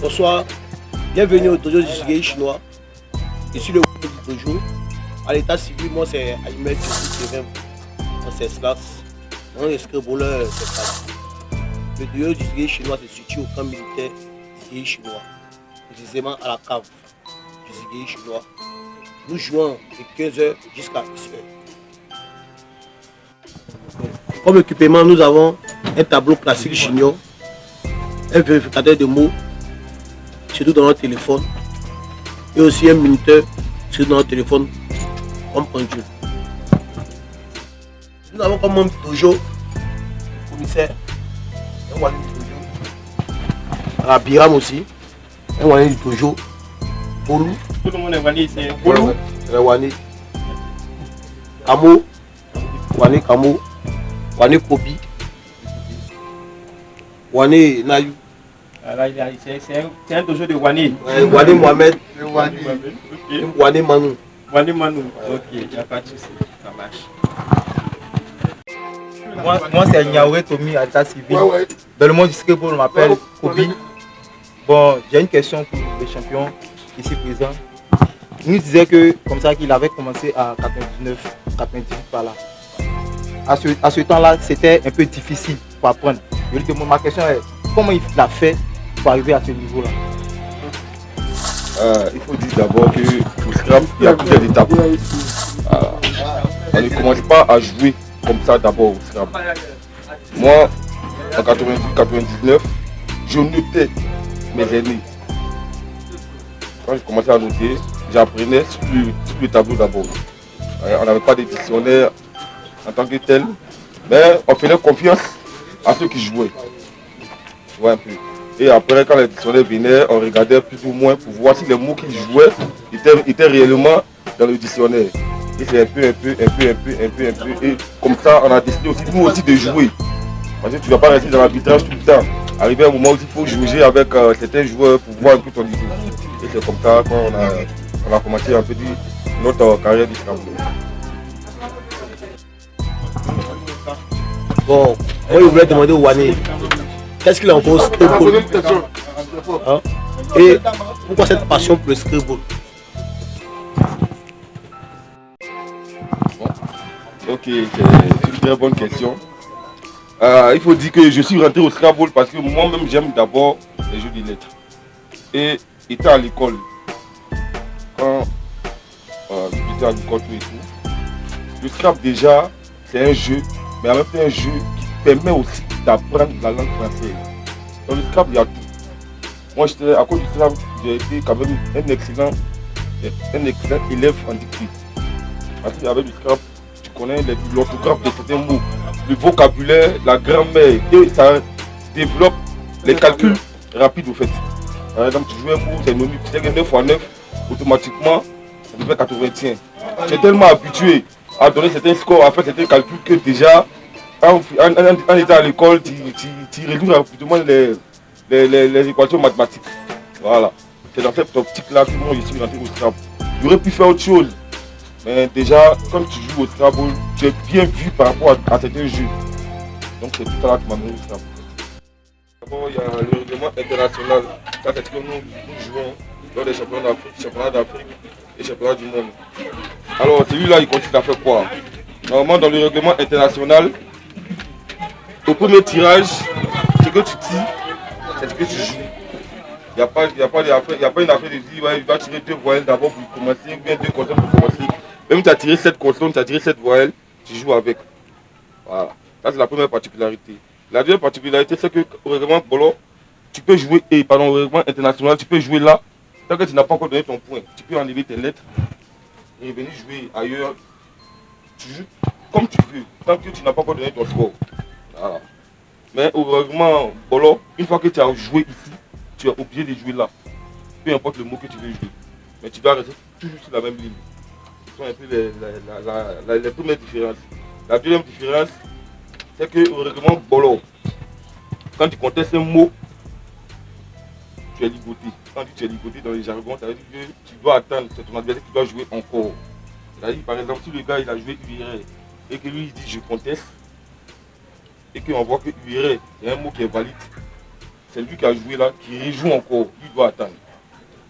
Bonsoir, bienvenue au dojo du Shigei chinois. Je suis le du dojo. À l'état civil, moi c'est Ahmed Terrain. C'est Slash. Mon escriboleur, c'est ça. Le dojo du Shigei chinois se situe au camp militaire du Shigei chinois, précisément à la cave du Shigei chinois. Nous jouons de 15h jusqu'à 10h. Comme équipement, nous avons un tableau classique chinois, un vérificateur de mots, surtout dans notre téléphone, et aussi un minuteur surtout dans notre téléphone comme pendule. Nous avons comme membre dojo, le commissaire, un wali du dojo, à Biram aussi, un wali du dojo, Bolou. Tout le monde est wali ici. Bolou, c'est le wali. Kamo, wali Kamo, wali Kobi, wali Nayou. C'est un dojo de Wani. Wani Mohamed, Wani Manu. Wani Manu. Ok, il n'y a pas de souci. Ça marche. Moi c'est Niaouré Tomi à l'état civil. Dans le monde du skateboard, on m'appelle Kobi. Bon, j'ai une question pour les champions ici présents. Il nous disait que comme ça qu'il avait commencé à 99, 98 par là. À ce temps-là, c'était un peu difficile pour apprendre. Ma question est comment il a fait pour arriver à ce niveau-là? Il faut dire d'abord que au scrap, il y a plusieurs étapes. On ne commence pas à jouer comme ça d'abord au scrap. Moi, en 98-99, je notais mes aînés. Quand je commençais à noter, j'apprenais sur le tableau d'abord. On n'avait pas de dictionnaire en tant que tel, mais on faisait confiance à ceux qui jouaient. Tu vois un peu. Et après, quand les dictionnaires venaient, on regardait plus ou moins pour voir si les mots qu'ils jouaient étaient réellement dans le dictionnaire. Et c'est un peu. Et comme ça, on a décidé aussi, nous aussi, de jouer. Parce que tu ne vas pas rester dans l'arbitrage tout le temps. Arrivé à un moment où il faut jouer avec certains joueurs pour voir un peu ton niveau. Et c'est comme ça qu'on a commencé un peu notre carrière du scrabble. Bon, moi je voulais demander au Wani, qu'est-ce qu'il en pense skateboard, hein? Et pourquoi cette passion pour le skateboard? Ok, c'est une très bonne question. Il faut dire que je suis rentré au Scrabble parce que moi-même j'aime d'abord les jeux de lettres. Et étant à l'école, quand j'étais à l'école tout et tout, le Scrabble déjà c'est un jeu, mais en même temps un jeu qui permet aussi d'apprendre la langue française. Dans le Scrabble il y a tout. Moi à cause du Scrabble, j'ai été quand même un excellent élève en dictée. Parce qu'avec le Scrabble, tu connais l'orthographe de certains mots, le vocabulaire, la grammaire, et ça développe les calculs rapides au fait. Par exemple, tu joues un mot, c'est nommé, tu sais que 9 x 9, automatiquement, ça devient 81. Tu es tellement habitué à donner certains scores, à faire certains calculs que déjà, en étant à l'école, tu réduis rapidement les équations mathématiques. Voilà. C'est dans cette optique-là que moi je suis rentré au Scrabble. J'aurais pu faire autre chose. Mais déjà, quand tu joues au Scrabble, tu es bien vu par rapport à certains jeux. Donc c'est tout ça là qui m'a amené au Scrabble. D'abord, il y a le règlement international. Ça, c'est ce que nous jouons lors des championnats d'Afrique et championnats du monde. Alors celui-là, il consiste à faire quoi? Normalement, dans le règlement international, au premier tirage, ce que tu tires, c'est ce que tu joues. Il n'y a pas une affaire de dire ouais, il va tirer 2 voyelles d'abord pour commencer, ou bien 2 consonnes pour commencer. Même tu as tiré 7 consonnes, tu as tiré 7 voyelles, tu joues avec. Voilà. Ça c'est la première particularité. La deuxième particularité, c'est qu'au règlement Bolo, tu peux jouer, au règlement international, tu peux jouer là, tant que tu n'as pas encore donné ton point. Tu peux enlever tes lettres et venir jouer ailleurs. Tu joues comme tu veux, tant que tu n'as pas encore donné ton score. Voilà. Mais au règlement Bolo, une fois que tu as joué ici, tu es obligé de jouer là. Peu importe le mot que tu veux jouer. Mais tu dois rester toujours sur la même ligne. sont un peu les premières différences. La deuxième différence, c'est que au règlement Bolo, quand tu contestes un mot, tu es ligoté. Quand tu es ligoté dans les jargons, ça veut dire que tu dois attendre, c'est ton adversaire qui doit jouer encore. C'est-à-dire, par exemple, si le gars il a joué URL et que lui il dit je conteste, et qu'on voit que URL est un mot qui est valide, c'est lui qui a joué là, qui rejoue encore, lui doit attendre.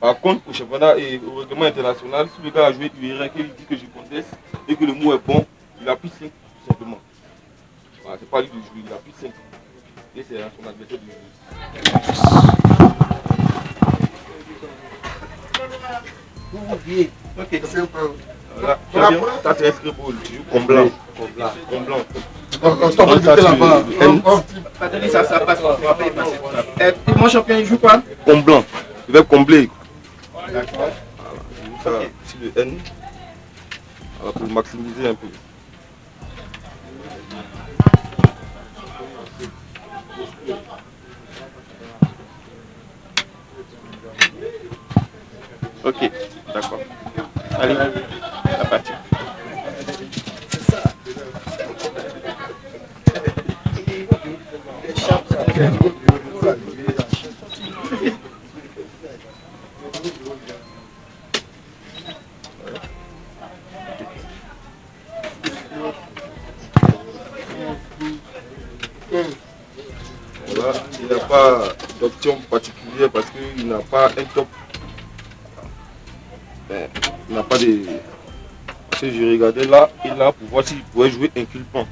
Par contre, au championnat et au règlement international, si le gars a joué URL et qu'il dit que je conteste et que le mot est bon, il a plus 5 tout simplement. Voilà, c'est pas lui de jouer, il a plus 5. Et c'est à son adversaire de jouer. Ok. Voilà, ça c'est un scribble, tu joues comme blanc. Comme blanc. On t'en va jeter là-bas. Patrick, ça passe, on va pas y passer. Mon champion, il joue quoi? Comme blanc. Il va combler. D'accord. Voilà, sur le N. Alors pour maximiser un peu. Ok, d'accord. Allez, la partie. Voilà, il n'y a pas d'option particulière parce qu'il n'a pas un top. Il n'a pas de. Parce que je regardais là et là pour voir s'il pouvait jouer inculpant.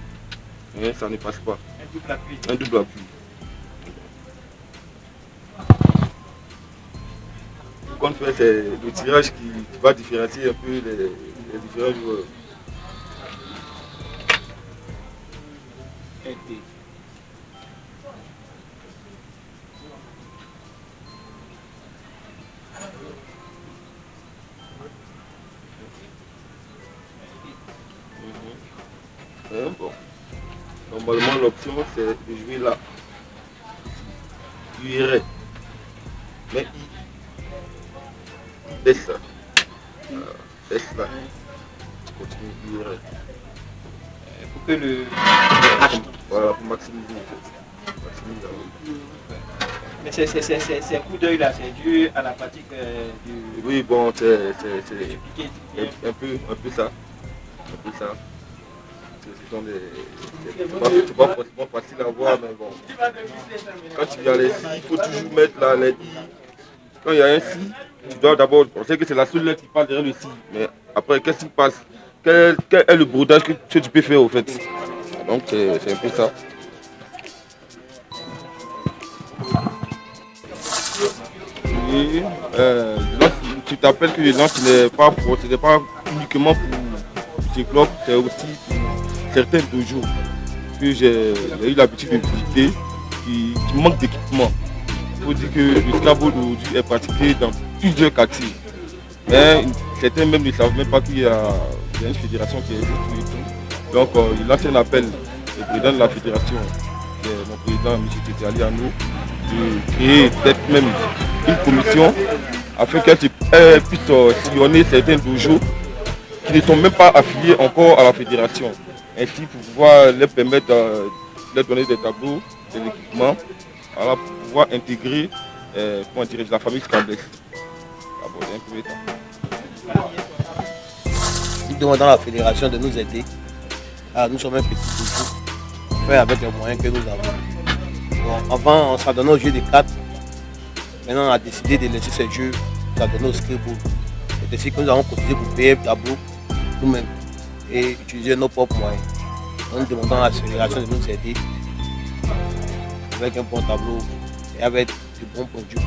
Mais ça ne passe pas. Un double appui. Ce qu'on fait, c'est le tirage qui va différencier un peu les différents joueurs. Bon. Normalement l'option c'est de jouer là. URL. Mais il baisse là. Baisse là. Tu continues URL. Pour que le. Voilà, pour maximiser en fait. Maximiser. Mais ces coups d'œil là, c'est dû à la pratique du. Oui, bon, c'est piqué. un peu ça. Un peu ça. C'est pas forcément facile à voir, mais bon. Quand il y a les si, il faut toujours mettre là les i. Quand il y a un si, tu dois d'abord penser que c'est la seule lettre qui passe derrière le si. Mais après, qu'est-ce qui passe? Quel est le brodage que tu peux faire au fait? Donc c'est un peu ça. Oui, tu t'appelles que le lance ce n'est pas uniquement pour ce club, c'est aussi pour certains dojos que j'ai eu l'habitude de visiter qui manquent d'équipement. Il faut dire que le scrabble aujourd'hui est pratiqué dans plusieurs quartiers. Mais certains même ne savent même pas qu'il y a une fédération qui existe et tout. Donc il lance un appel au président de la fédération, qui est mon président M. Tétiali à nous, de créer peut-être même une commission afin qu'elle puisse sillonner certains dojos qui ne sont même pas affiliés encore à la fédération. Ainsi pour pouvoir leur permettre de leur donner des tableaux, des équipements, voilà, pour pouvoir intégrer la famille Scambless. Nous demandons à la fédération de nous aider. Alors, nous sommes un petit dojo. On fait avec les moyens que nous avons. Bon, avant, on s'adonnait aux jeux de cartes. Maintenant, on a décidé de laisser ces jeux s'adonner au scribble. C'est ainsi que nous avons cotisé pour payer le tableau nous-mêmes et utiliser nos propres moyens. Nous demandons à la fédération de nous aider avec un bon tableau et avec de bons produits.